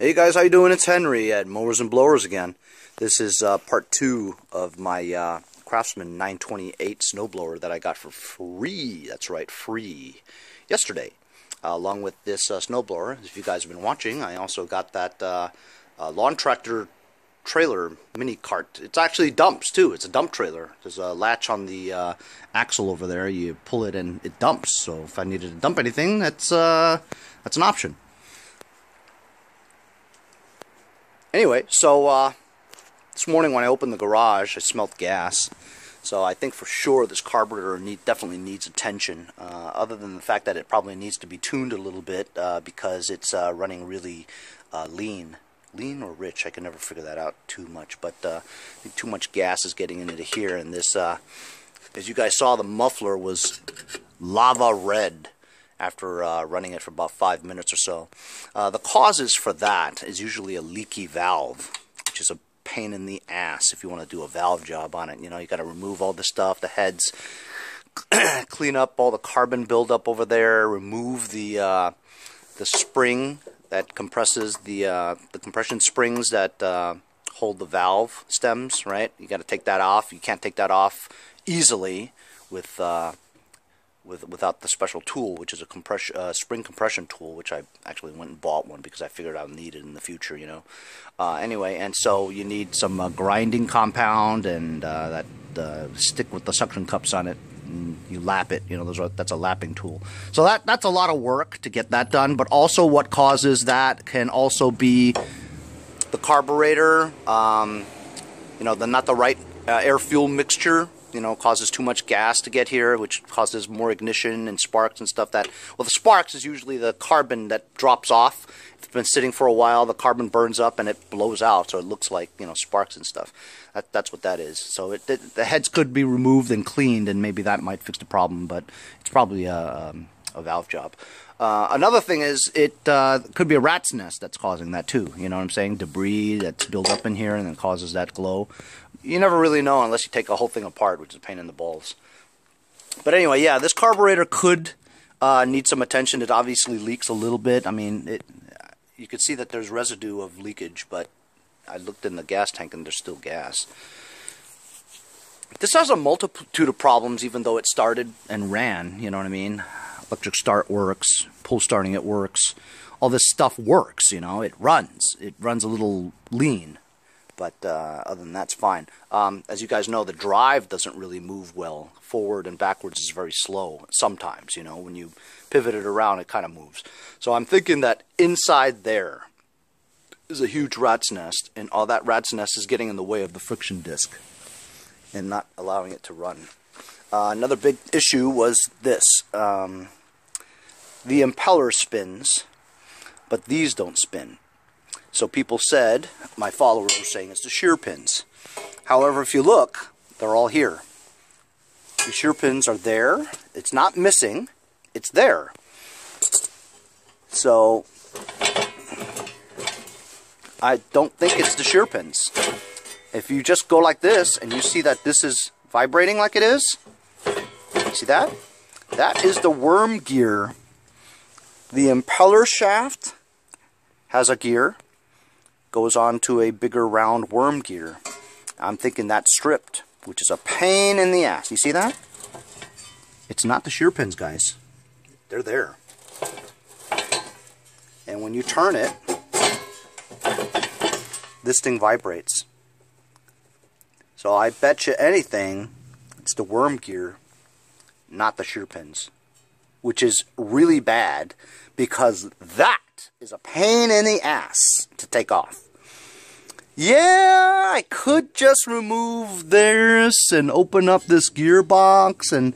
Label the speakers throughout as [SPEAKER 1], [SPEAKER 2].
[SPEAKER 1] Hey guys, how you doing? It's Henry at Mowers and Blowers again. This is part 2 of my Craftsman 928 snowblower that I got for free. That's right, free. Yesterday. Along with this snowblower, if you guys have been watching, I also got that lawn tractor trailer mini cart. It's actually dumps too. It's a dump trailer. There's a latch on the axle over there. You pull it and it dumps. So if I needed to dump anything, that's an option. Anyway, so this morning when I opened the garage, I smelled gas. So I think for sure this carburetor definitely needs attention, other than the fact that it probably needs to be tuned a little bit because it's running really lean. Lean or rich, I can never figure that out too much, but I think too much gas is getting into here, and this, as you guys saw, the muffler was lava red after running it for about 5 minutes or so. The causes for that is usually a leaky valve, which is a pain in the ass if you want to do a valve job on it. You know, you got to remove all the stuff, the heads, clean up all the carbon buildup over there, remove the spring that compresses the compression springs that hold the valve stems, right? You got to take that off. You can't take that off easily without the special tool, which is a spring compression tool, which I actually went and bought one because I figured I'll need it in the future, you know. Anyway, and so you need some grinding compound and that stick with the suction cups on it. And you lap it, you know. That's a lapping tool. So that's a lot of work to get that done. But also, what causes that can also be the carburetor. You know, not the right air fuel mixture. You know, causes too much gas to get here, which causes more ignition and sparks and stuff. Well, the sparks is usually the carbon that drops off. If it's been sitting for a while, the carbon burns up and it blows out, so it looks like, you know, sparks and stuff. That's what that is. So the heads could be removed and cleaned, and maybe that might fix the problem, but it's probably a valve job. Another thing is it could be a rat's nest that's causing that too. You know what I'm saying? Debris that's built up in here and then causes that glow. You never really know unless you take the whole thing apart, which is a pain in the balls. But anyway, yeah, this carburetor could need some attention. It obviously leaks a little bit. I mean, you could see that there's residue of leakage, but I looked in the gas tank and there's still gas. This has a multitude of problems, even though it started and ran, you know what I mean? Electric start works, pull starting it works. All this stuff works, you know, it runs. It runs a little lean. But other than that, it's fine. As you guys know, the drive doesn't really move well. Forward and backwards is very slow sometimes, you know. When you pivot it around, it kind of moves. So I'm thinking that inside there is a huge rat's nest, and all that rat's nest is getting in the way of the friction disc and not allowing it to run. Another big issue was this. The impeller spins, but these don't spin. So people said, my followers were saying, it's the shear pins. However, if you look, they're all here. The shear pins are there. It's not missing. It's there. So I don't think it's the shear pins. If you just go like this and you see that this is vibrating like it is, see that? That is the worm gear. The impeller shaft has a gear. Goes on to a bigger round worm gear. I'm thinking that's stripped, which is a pain in the ass. You see that? It's not the shear pins, guys. They're there. And when you turn it, this thing vibrates. So I bet you anything, it's the worm gear, not the shear pins. Which is really bad, because that is a pain in the ass to take off. Yeah, I could just remove this and open up this gearbox and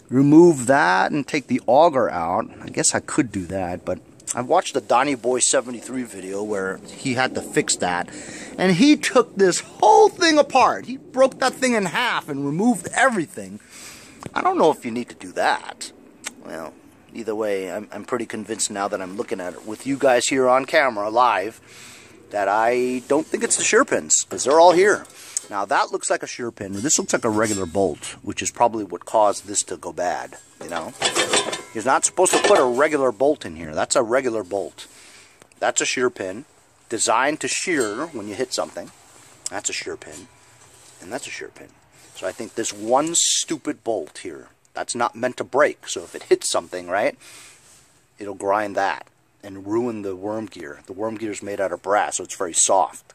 [SPEAKER 1] remove that and take the auger out. I guess I could do that, but I've watched the Donnie Boy 73 video where he had to fix that, and he took this whole thing apart. He broke that thing in half and removed everything. I don't know if you need to do that. Well, either way, I'm pretty convinced now that I'm looking at it with you guys here on camera live that I don't think it's the shear pins, because they're all here. Now that looks like a shear pin. This looks like a regular bolt, which is probably what caused this to go bad, you know. You're not supposed to put a regular bolt in here. That's a regular bolt. That's a shear pin. designed to shear when you hit something. That's a shear pin, and that's a shear pin. So I think this one stupid bolt here, that's not meant to break. So if it hits something, right, it'll grind that and ruin the worm gear. The worm gear is made out of brass, so it's very soft.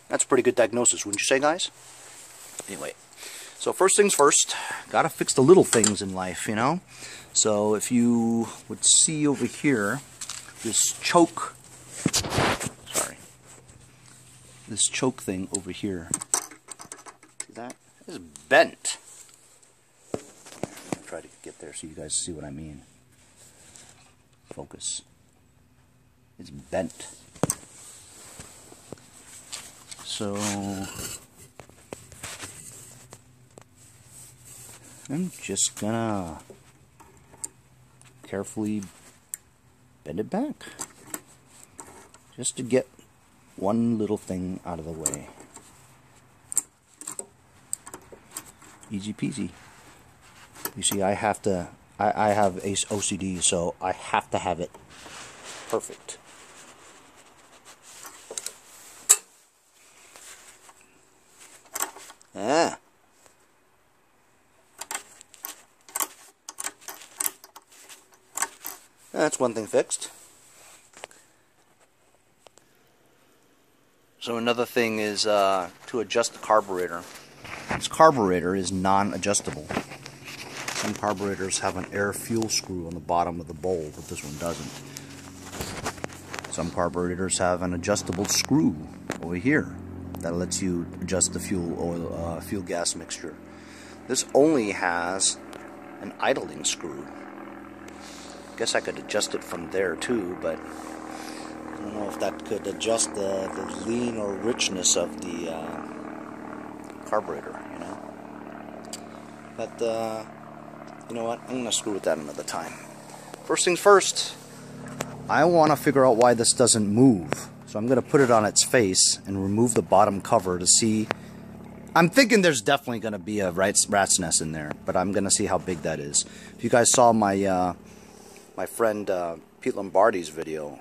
[SPEAKER 1] That's a pretty good diagnosis, wouldn't you say, guys? Anyway, so first things first, gotta fix the little things in life, you know? So if you would see over here, this choke, this choke thing over here, see that? It's bent. I'll try to get there so you guys see what I mean. Focus. It's bent. So I'm just gonna carefully bend it back just to get one little thing out of the way. Easy peasy. You see, I have OCD, so I have to have it perfect. Ah. That's one thing fixed. So another thing is to adjust the carburetor. This carburetor is non-adjustable. Some carburetors have an air fuel screw on the bottom of the bowl, but this one doesn't. Some carburetors have an adjustable screw over here that lets you adjust the fuel gas mixture. This only has an idling screw. Guess I could adjust it from there too, but I don't know if that could adjust the lean or richness of the carburetor, you know. But you know what? I'm gonna screw with that another time. First things first, I want to figure out why this doesn't move. So I'm gonna put it on its face and remove the bottom cover to see. I'm thinking there's definitely gonna be a rat's nest in there, but I'm gonna see how big that is. If you guys saw my my friend Pete Lombardi's video,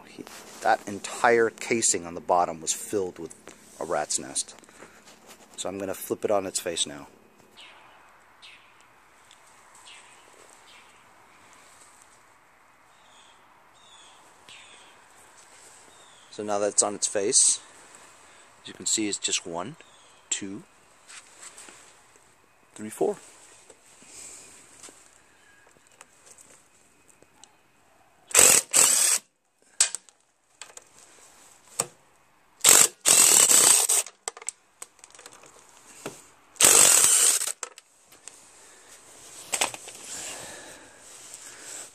[SPEAKER 1] that entire casing on the bottom was filled with a rat's nest. So I'm going to flip it on its face now. So now that it's on its face, as you can see, it's just 1, 2, 3, 4.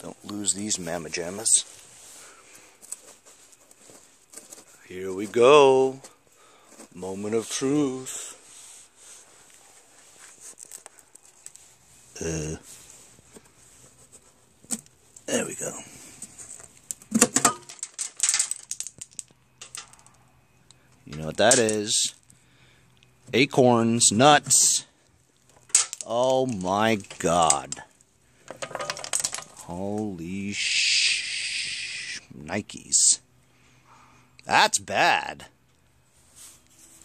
[SPEAKER 1] Don't lose these mamma jammas. Here we go. Moment of truth. There we go. You know what that is? Acorns, nuts. Oh my God. Holy Nikes. That's bad.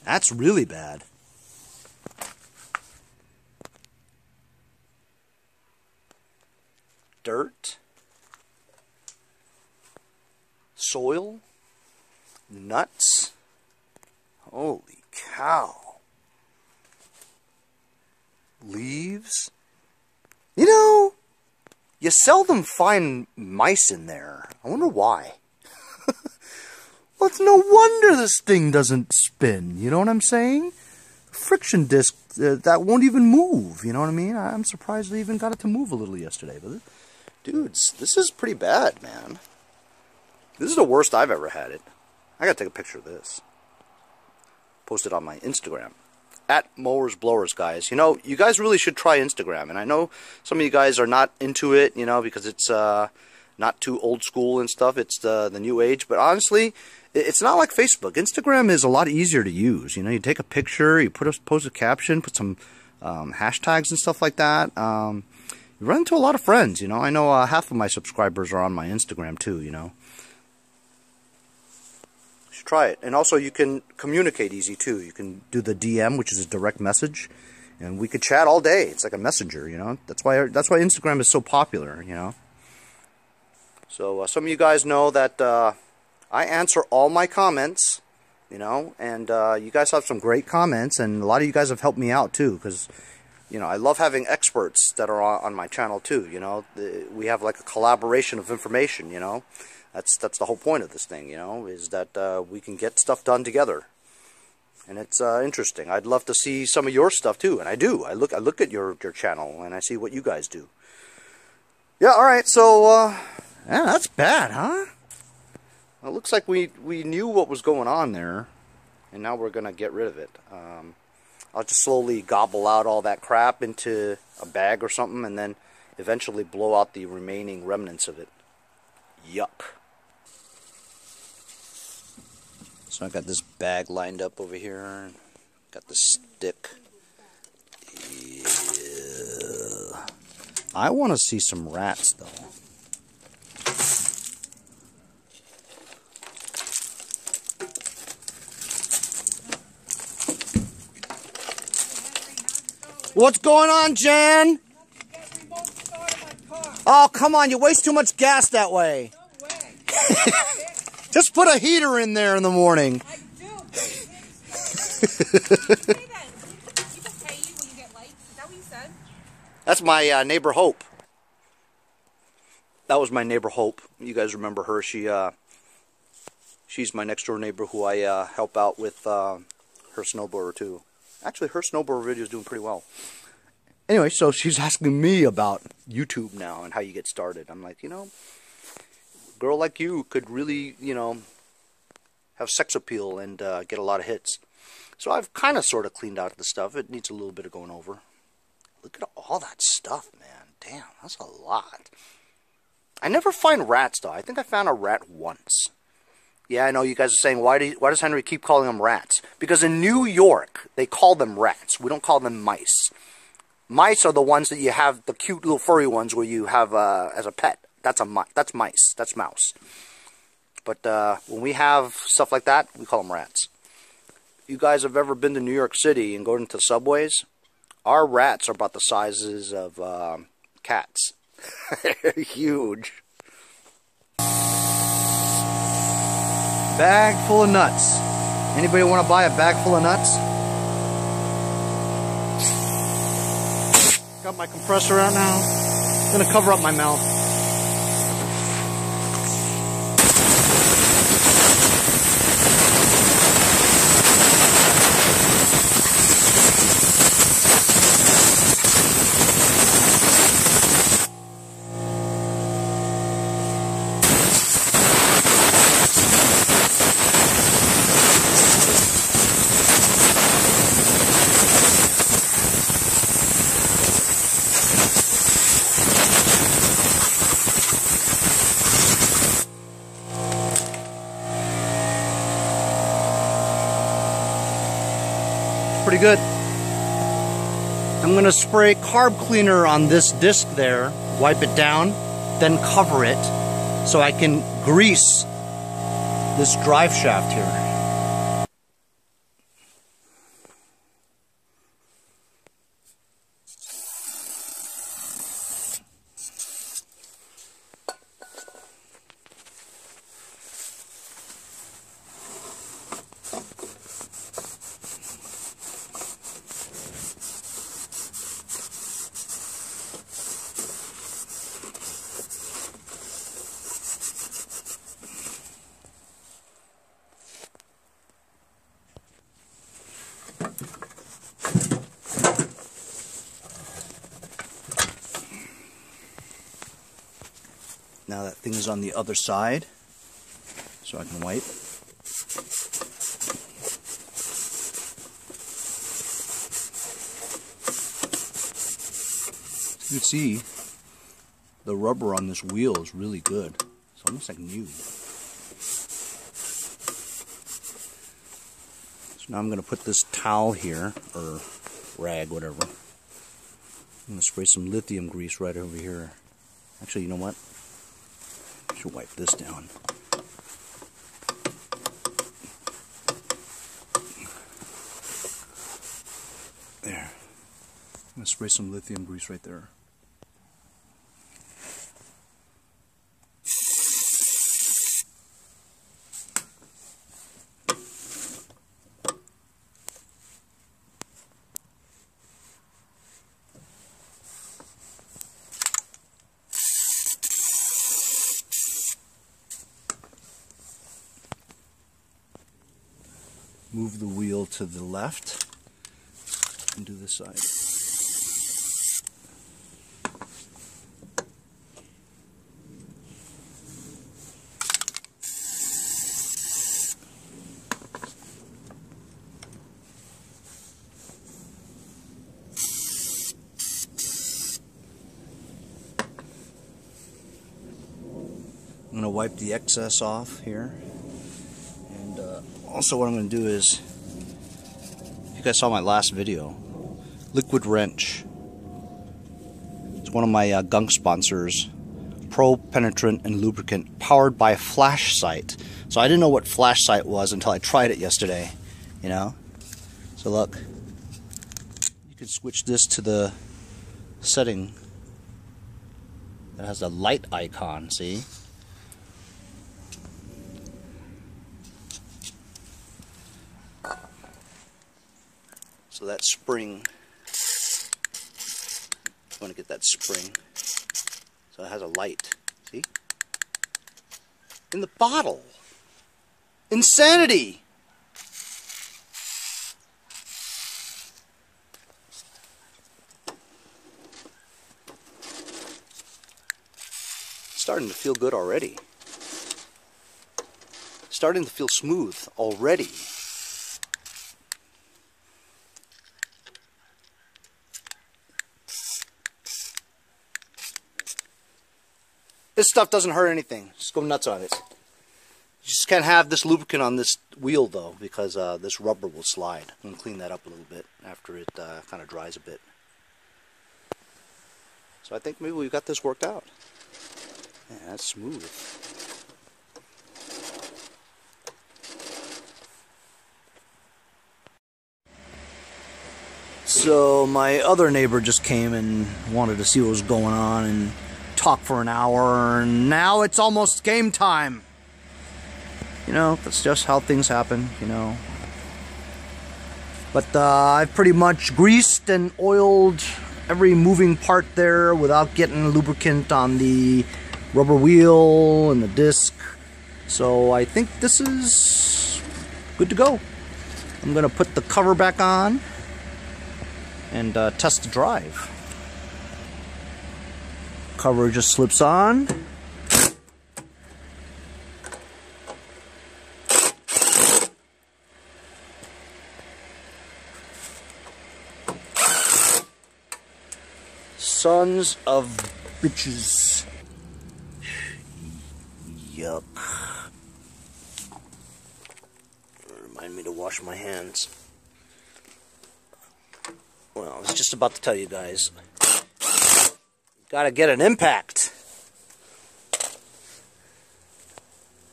[SPEAKER 1] That's really bad. Dirt. Soil. Nuts. Holy cow. Leaves. You know, you seldom find mice in there. I wonder why. Well, it's no wonder this thing doesn't spin. You know what I'm saying? Friction disc that won't even move. You know what I mean? I'm surprised they even got it to move a little yesterday. But dudes, this is pretty bad, man. This is the worst I've ever had it. I gotta take a picture of this. Post it on my Instagram. @MowersBlowers, guys. You know, you guys really should try Instagram. And I know some of you guys are not into it, you know, because it's not too old school and stuff. It's the new age. But honestly, it's not like Facebook. Instagram is a lot easier to use. You know, you take a picture, you post a caption, put some hashtags and stuff like that. You run into a lot of friends, you know. I know half of my subscribers are on my Instagram too, you know. should try it. And also you can communicate easy too. You can do the DM, which is a direct message, and we could chat all day. It's like a messenger, you know. That's why Instagram is so popular, you know. So some of you guys know that I answer all my comments, you know, and you guys have some great comments, and a lot of you guys have helped me out too, because, you know, I love having experts that are on my channel too, you know. We have like a collaboration of information, you know. That's the whole point of this thing, you know, is that we can get stuff done together. And it's interesting. I'd love to see some of your stuff too, and I do. I look at your channel and I see what you guys do. Yeah, all right. So yeah, that's bad, huh? Well, it looks like we knew what was going on there, and now we're gonna get rid of it. I'll just slowly gobble out all that crap into a bag or something, and then eventually blow out the remaining remnants of it. Yuck. So I got this bag lined up over here. Got the stick. Yeah. I want to see some rats, though. What's going on, Jan? Oh, come on. You waste too much gas that way. No way. Just put a heater in there in the morning. I do. That's my neighbor Hope. That was my neighbor Hope. You guys remember her? She's my next door neighbor who I help out with her snowblower too. Actually, her snowblower video is doing pretty well. Anyway, so she's asking me about YouTube now and how you get started. I'm like, you know, a girl like you could really, you know, have sex appeal and get a lot of hits. So I've kind of sort of cleaned out the stuff. It needs a little bit of going over. Look at all that stuff, man. Damn, that's a lot. I never find rats, though. I think I found a rat once. Yeah, I know you guys are saying, why does Henry keep calling them rats? Because in New York, they call them rats. We don't call them mice. Mice are the ones that you have, the cute little furry ones where you have as a pet. That's mice. That's mouse. But when we have stuff like that, we call them rats. You guys have ever been to New York City and go into subways? Our rats are about the sizes of cats. They're huge. Bag full of nuts. Anybody want to buy a bag full of nuts? Got my compressor out now. I'm gonna cover up my mouth. Pretty good. I'm going to spray carb cleaner on this disc there, wipe it down, then cover it so I can grease this drive shaft here. Now that thing is on the other side, so I can wipe. You can see the rubber on this wheel is really good. It's almost like new. So now I'm going to put this towel here, or rag, whatever. I'm going to spray some lithium grease right over here. Actually, you know what? I should wipe this down. There. I'm going to spray some lithium grease right there. Move the wheel to the left and do this side. I'm going to wipe the excess off here. And also what I'm going to do is, if you guys saw my last video, liquid wrench. It's one of my gunk sponsors. Pro penetrant and lubricant, powered by flash sight. So I didn't know what flash sight was until I tried it yesterday, you know. So look, you can switch this to the setting that has a light icon, see? So that spring, you want to get that spring. So it has a light, see? In the bottle. Insanity! Starting to feel good already. Starting to feel smooth already. This stuff doesn't hurt anything. Just go nuts on it. You just can't have this lubricant on this wheel though, because this rubber will slide. I'm going to clean that up a little bit after it kind of dries a bit. So I think maybe we've got this worked out. Yeah, that's smooth. So my other neighbor just came and wanted to see what was going on and talk for an hour, and now it's almost game time. You know, that's just how things happen, you know. But I've pretty much greased and oiled every moving part there without getting lubricant on the rubber wheel and the disc. So I think this is good to go. I'm gonna put the cover back on and test the drive. Cover just slips on. Sons of bitches. Yuck. Remind me to wash my hands. Well, I was just about to tell you guys. Gotta get an impact.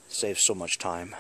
[SPEAKER 1] Saves so much time.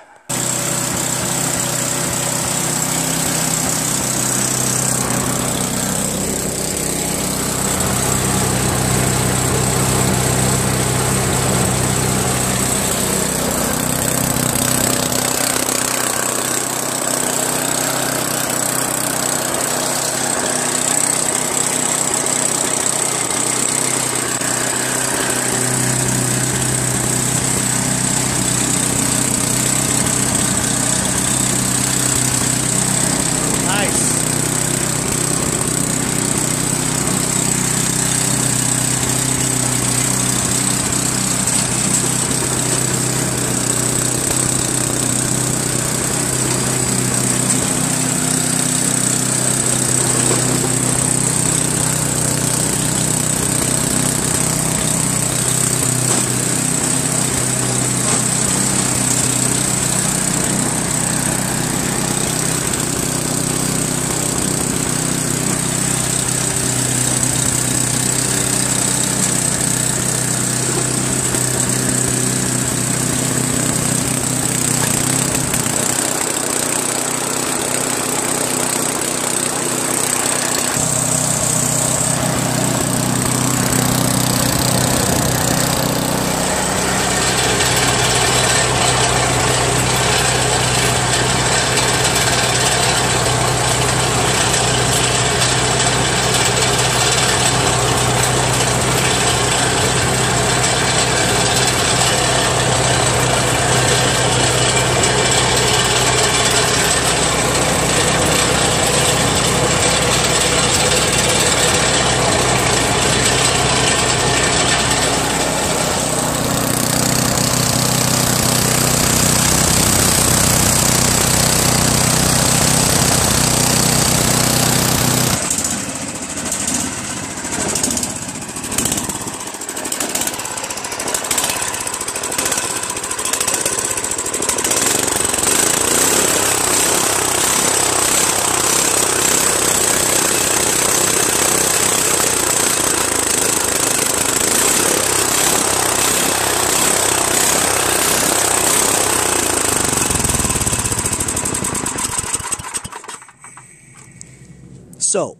[SPEAKER 1] So,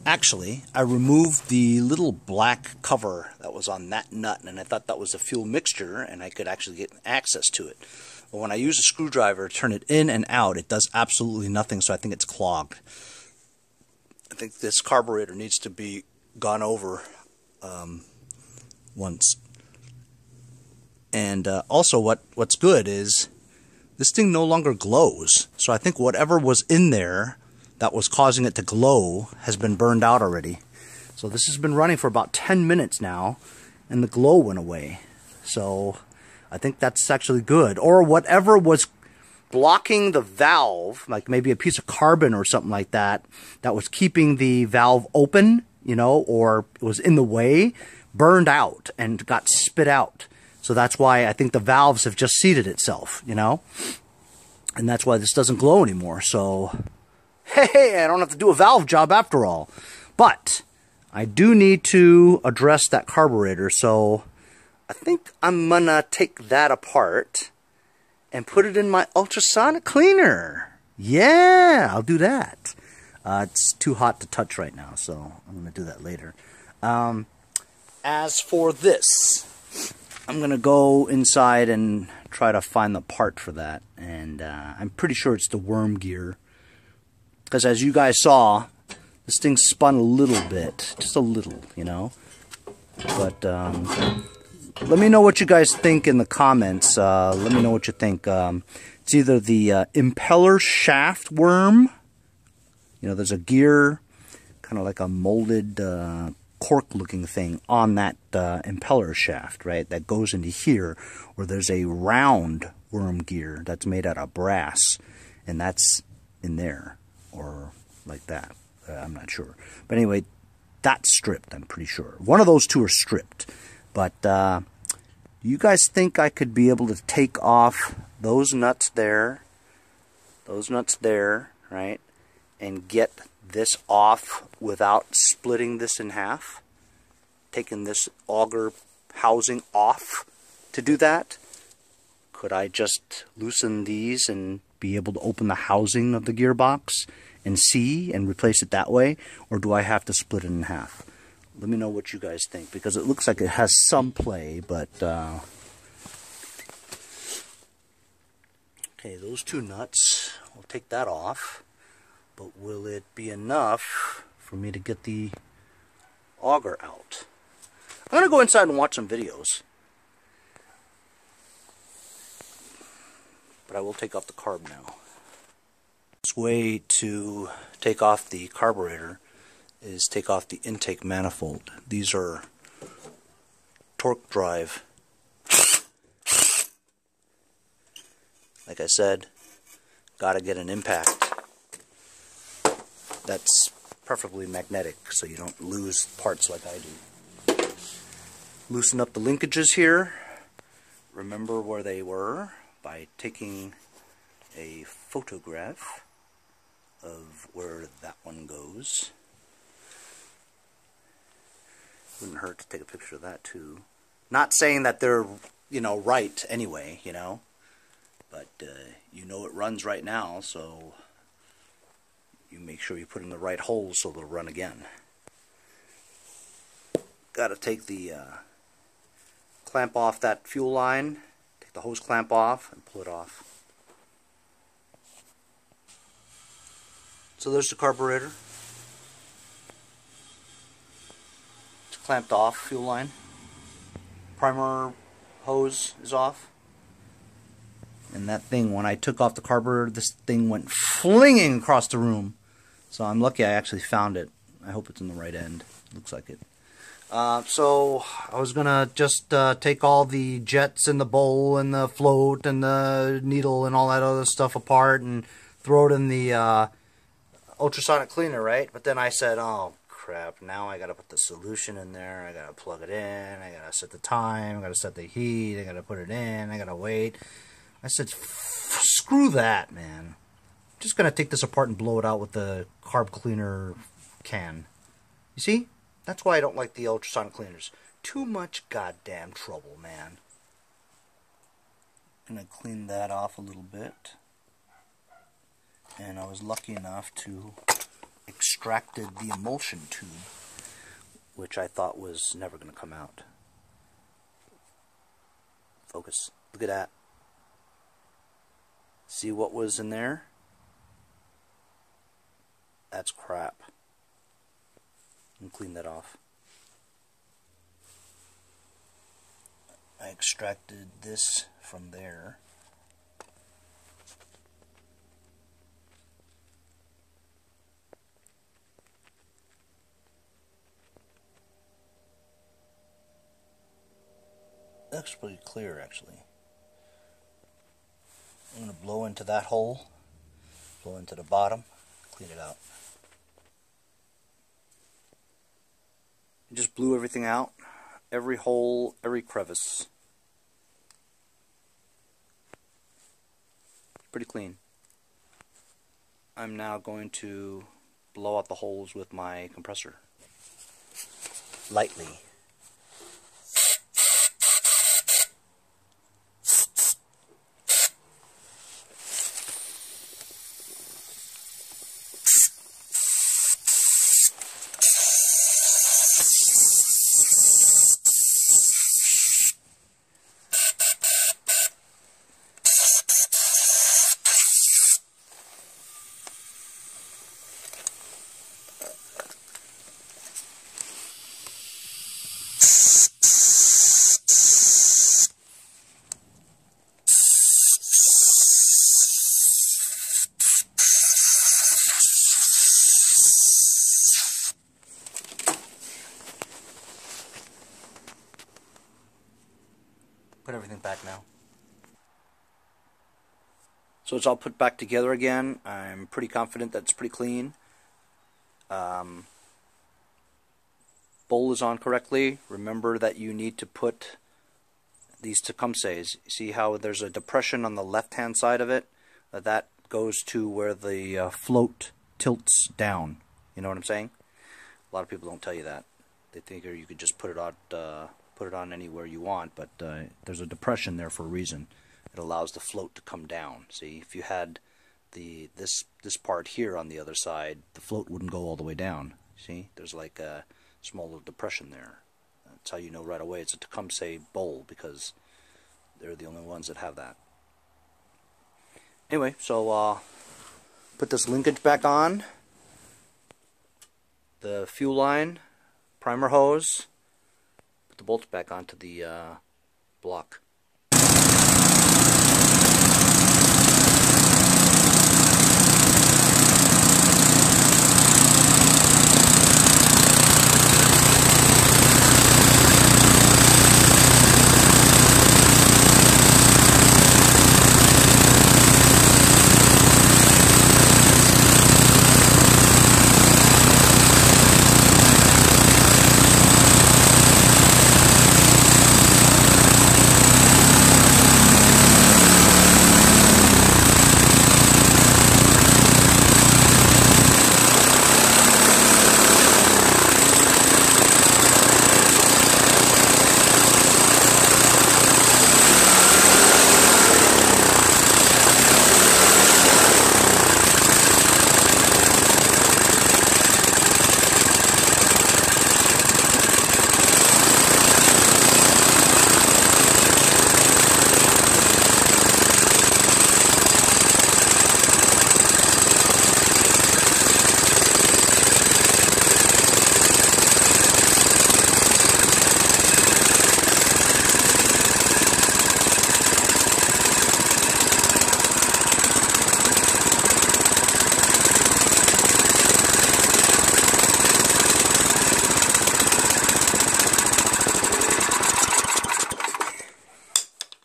[SPEAKER 1] actually, I removed the little black cover that was on that nut, and I thought that was a fuel mixture, and I could actually get access to it. But when I use a screwdriver to turn it in and out, it does absolutely nothing, so I think it's clogged. I think this carburetor needs to be gone over once. And also what's good is this thing no longer glows. So I think whatever was in there that was causing it to glow has been burned out already. So this has been running for about 10 minutes now, and the glow went away. So I think that's actually good. Or whatever was blocking the valve, like maybe a piece of carbon or something like that, that was keeping the valve open, you know, or it was in the way, burned out and got spit out. So that's why I think the valves have just seated itself, you know? And that's why this doesn't glow anymore. So, hey, I don't have to do a valve job after all. But I do need to address that carburetor. So I think I'm gonna take that apart and put it in my ultrasonic cleaner. Yeah, I'll do that. It's too hot to touch right now, so I'm gonna do that later. As for this, I'm going to go inside and try to find the part for that. And I'm pretty sure it's the worm gear. Because as you guys saw, this thing spun a little bit. Just a little, you know. But let me know what you guys think in the comments. Let me know what you think. It's either the impeller shaft worm. You know, there's a gear, kind of like a molded cork-looking thing on that impeller shaft, right? That goes into here, or there's a round worm gear that's made out of brass, and that's in there, or like that. I'm not sure. But anyway, that's stripped, I'm pretty sure. One of those two are stripped. But you guys think I could be able to take off those nuts there, right? And get this off without splitting this in half, taking this auger housing off to do that? Could I just loosen these and be able to open the housing of the gearbox and see and replace it that way? Or do I have to split it in half? Let me know what you guys think, because it looks like it has some play, but okay, those two nuts, we'll take that off. But will it be enough for me to get the auger out? I'm going to go inside and watch some videos. But I will take off the carb now. This way to take off the carburetor is take off the intake manifold. These are torque drive. Like I said, got to get an impact that's preferably magnetic, so you don't lose parts like I do. Loosen up the linkages here. Remember where they were by taking a photograph of where that one goes. Wouldn't hurt to take a picture of that too. Not saying that they're, you know, right anyway, you know, but you know it runs right now, so you make sure you put in the right holes so they'll run again. Got to take the clamp off that fuel line, take the hose clamp off and pull it off. So there's the carburetor. It's clamped off, fuel line. Primer hose is off. And that thing, when I took off the carburetor, this thing went flinging across the room. So I'm lucky I actually found it. I hope it's in the right end. Looks like it. So I was going to just take all the jets and the bowl and the float and the needle and all that other stuff apart and throw it in the ultrasonic cleaner, right? But then I said, oh crap, now I got to put the solution in there. I got to plug it in. I got to set the time. I got to set the heat. I got to put it in. I got to wait. I said, screw that, man. I'm just going to take this apart and blow it out with the carb cleaner can. You see? That's why I don't like the ultrasonic cleaners. Too much goddamn trouble, man. I'm going to clean that off a little bit. And I was lucky enough to extracted the emulsion tube, which I thought was never going to come out. Focus. Look at that. See what was in there? That's crap. And clean that off. I extracted this from there. Looks pretty clear, actually. I'm going to blow into that hole, blow into the bottom, clean it out. I just blew everything out, every hole, every crevice. Pretty clean. I'm now going to blow out the holes with my compressor. Lightly. Put everything back now. So it's all put back together again. I'm pretty confident that it's pretty clean. Bowl is on correctly. Remember that you need to put these tecumsehs. See how there's a depression on the left hand side of it? That goes to where the float tilts down. You know what I'm saying? A lot of people don't tell you that. They think you could just put it on anywhere you want, but there's a depression there for a reason. It allows the float to come down. See, if you had this part here on the other side, the float wouldn't go all the way down. See, there's like a small little depression there. That's how you know right away it's a Tecumseh bowl, because they're the only ones that have that. Anyway, so put this linkage back on, the fuel line, primer hose, put the bolts back onto the block.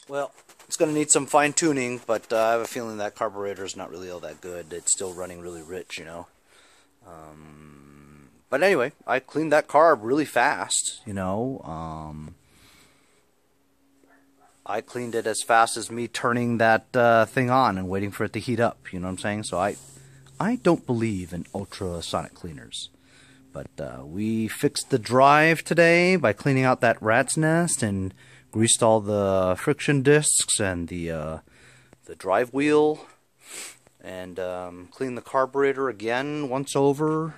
[SPEAKER 1] Well, it's going to need some fine-tuning, but I have a feeling that carburetor is not really all that good. It's still running really rich, you know. But anyway, I cleaned that carb really fast, you know. I cleaned it as fast as me turning that thing on and waiting for it to heat up, you know what I'm saying? So I don't believe in ultrasonic cleaners. But we fixed the drive today by cleaning out that rat's nest and greased all the friction discs and the drive wheel, and clean the carburetor again once over.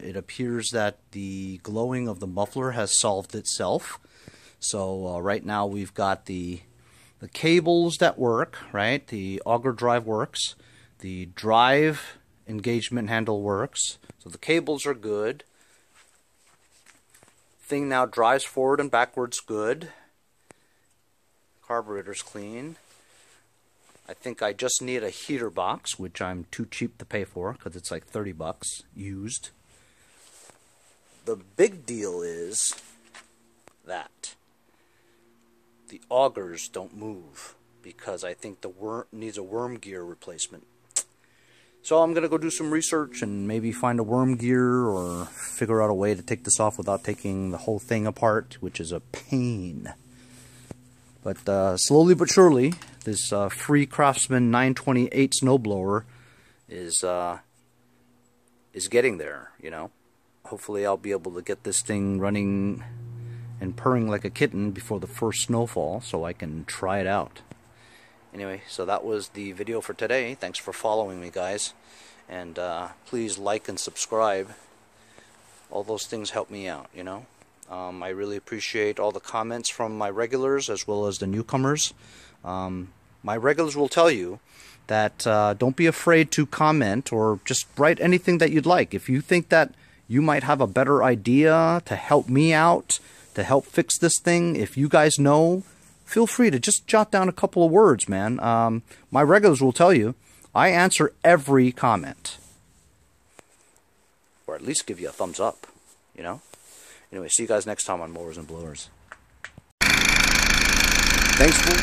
[SPEAKER 1] It appears that the glowing of the muffler has solved itself. So right now we've got the cables that work, right? The auger drive works. The drive engagement handle works. So the cables are good. Thing now drives forward and backwards good. Carburetor's clean. I think I just need a heater box, which I'm too cheap to pay for because it's like 30 bucks used. The big deal is that the augers don't move because I think the worm needs a worm gear replacement. So I'm going to go do some research and maybe find a worm gear or figure out a way to take this off without taking the whole thing apart, which is a pain. But slowly but surely, this free Craftsman 928 snowblower is getting there, you know. Hopefully I'll be able to get this thing running and purring like a kitten before the first snowfall so I can try it out. Anyway, so that was the video for today. Thanks for following me, guys. And please like and subscribe. All those things help me out, you know. I really appreciate all the comments from my regulars as well as the newcomers. My regulars will tell you that don't be afraid to comment or just write anything that you'd like. If you think that you might have a better idea to help me out, to help fix this thing, if you guys know, feel free to just jot down a couple of words, man. My regulars will tell you I answer every comment. Or at least give you a thumbs up, you know? Anyway, see you guys next time on Mowers and Blowers. Thanks for